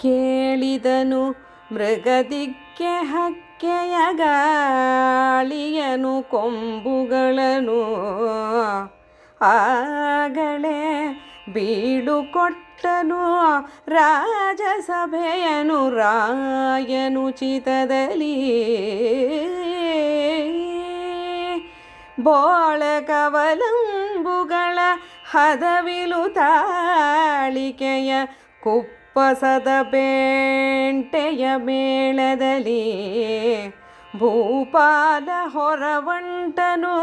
ಕೇಳಿದನು ಮೃಗದಿಕ್ಕೆ ಹಕ್ಕೆಯ ಗಾಳಿಯನು ಕೊಂಬುಗಳನ್ನು. ಆಗಲೇ ಬೀಳು ಕೊಟ್ಟನು ರಾಜಸಭೆಯನು ರಾಯನು ಚಿತದಲ್ಲಿ. ಬೋಳ ಕವಲಂಬುಗಳ ಹದವಿಲು ತಾಳಿಕೆಯ ಕುಪ್ಪಸದ ಬೇಂಟೆಯ ಮೇಳದಲ್ಲಿ ಭೂಪಾಲ ಹೊರವಂಟನು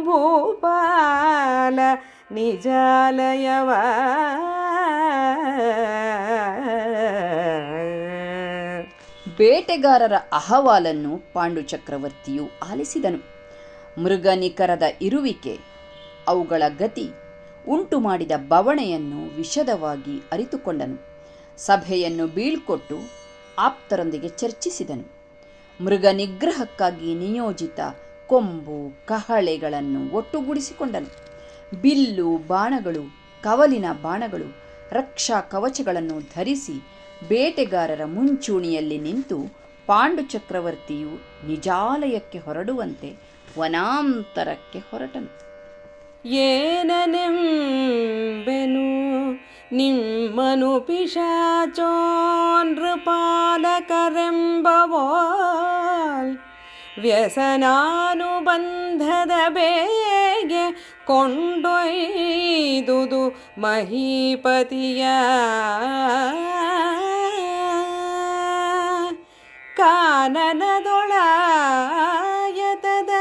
ಭೂಪಾಲ ನಿಜಾಲಯವ. ಬೇಟೆಗಾರರ ಅಹವಾಲನ್ನು ಪಾಂಡು ಚಕ್ರವರ್ತಿಯು ಆಲಿಸಿದನು. ಮೃಗನಿಕರದ ಇರುವಿಕೆ, ಅವುಗಳ ಗತಿ ಉಂಟು ಮಾಡಿದ ಬವಣೆಯನ್ನು ವಿಶದವಾಗಿ ಅರಿತುಕೊಂಡನು. ಸಭೆಯನ್ನು ಬೀಳ್ಕೊಟ್ಟು ಆಪ್ತರೊಂದಿಗೆ ಚರ್ಚಿಸಿದನು. ಮೃಗ ನಿಗ್ರಹಕ್ಕಾಗಿ ನಿಯೋಜಿತ ಕೊಂಬು ಕಹಳೆಗಳನ್ನು ಒಟ್ಟುಗೂಡಿಸಿಕೊಂಡನು. ಬಿಲ್ಲು ಬಾಣಗಳು, ಕವಲಿನ ಬಾಣಗಳು, ರಕ್ಷಾ ಕವಚಗಳನ್ನು ಧರಿಸಿ ಬೇಟೆಗಾರರ ಮುಂಚೂಣಿಯಲ್ಲಿ ನಿಂತು ಪಾಂಡು ಚಕ್ರವರ್ತಿಯು ನಿಜಾಲಯಕ್ಕೆ ಹೊರಡುವಂತೆ ವನಾಂತರಕ್ಕೆ ಹೊರಟನು. ಏನನೆಂಬೆನು ನಿಮ್ಮನು ಪಿಶಾಚೋನ್ಪಾಲಕರೆಂಬವೋಲ್ ವ್ಯಸನಾನುಬಂಧದ ಬೇಗೆ ಕೊಂಡೊಯ್ದುದು ಮಹೀಪತಿಯ. ಕಾನನದೊಳಾಯತದ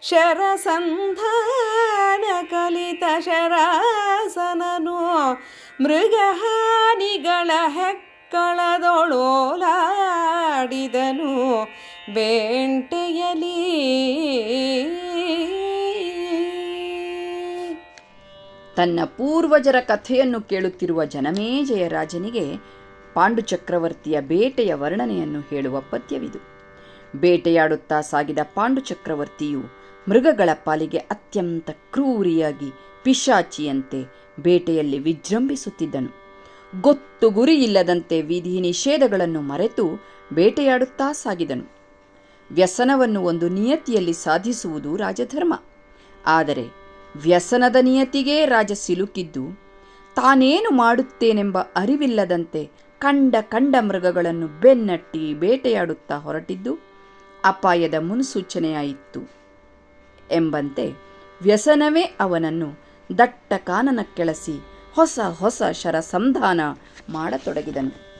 ಶರಸಂಧಾನ ಕಲಿತ ಶರಾಸನನು ಮೃಗಹಾನಿಗಳ ಹೆಕ್ಕಳದೊಳೋಲಾಡಿದನು ಬೇಂಟೆಯಲಿ. ತನ್ನ ಪೂರ್ವಜರ ಕಥೆಯನ್ನು ಕೇಳುತ್ತಿರುವ ಜನಮೇಜಯ ರಾಜನಿಗೆ ಪಾಂಡು ಚಕ್ರವರ್ತಿಯ ಬೇಟೆಯ ವರ್ಣನೆಯನ್ನು ಹೇಳುವ ಪದ್ಯವಿದು. ಬೇಟೆಯಾಡುತ್ತಾ ಸಾಗಿದ ಪಾಂಡು ಚಕ್ರವರ್ತಿಯು ಮೃಗಗಳ ಪಾಲಿಗೆ ಅತ್ಯಂತ ಕ್ರೂರಿಯಾಗಿ ಪಿಶಾಚಿಯಂತೆ ಬೇಟೆಯಲ್ಲಿ ವಿಜೃಂಭಿಸುತ್ತಿದ್ದನು. ಗೊತ್ತು ಗುರಿಯಿಲ್ಲದಂತೆ ವಿಧಿ ನಿಷೇಧಗಳನ್ನು ಮರೆತು ಬೇಟೆಯಾಡುತ್ತಾ ಸಾಗಿದನು. ವ್ಯಸನವನ್ನು ಒಂದು ನಿಯತಿಯಲ್ಲಿ ಸಾಧಿಸುವುದು ರಾಜಧರ್ಮ. ಆದರೆ ವ್ಯಸನದ ನಿಯತಿಗೇ ರಾಜ ಸಿಲುಕಿದ್ದು ತಾನೇನು ಮಾಡುತ್ತೇನೆಂಬ ಅರಿವಿಲ್ಲದಂತೆ ಕಂಡ ಮೃಗಗಳನ್ನು ಬೆನ್ನಟ್ಟಿ ಬೇಟೆಯಾಡುತ್ತಾ ಹೊರಟಿದ್ದು ಅಪಾಯದ ಮುನ್ಸೂಚನೆಯಾಯಿತು ಎಂಬಂತೆ ವ್ಯಸನವೇ ಅವನನ್ನು ದಟ್ಟ ಕಾನನಕ್ಕೆಳಸಿ ಹೊಸ ಶರಸಂಧಾನ ಮಾಡತೊಡಗಿದನು.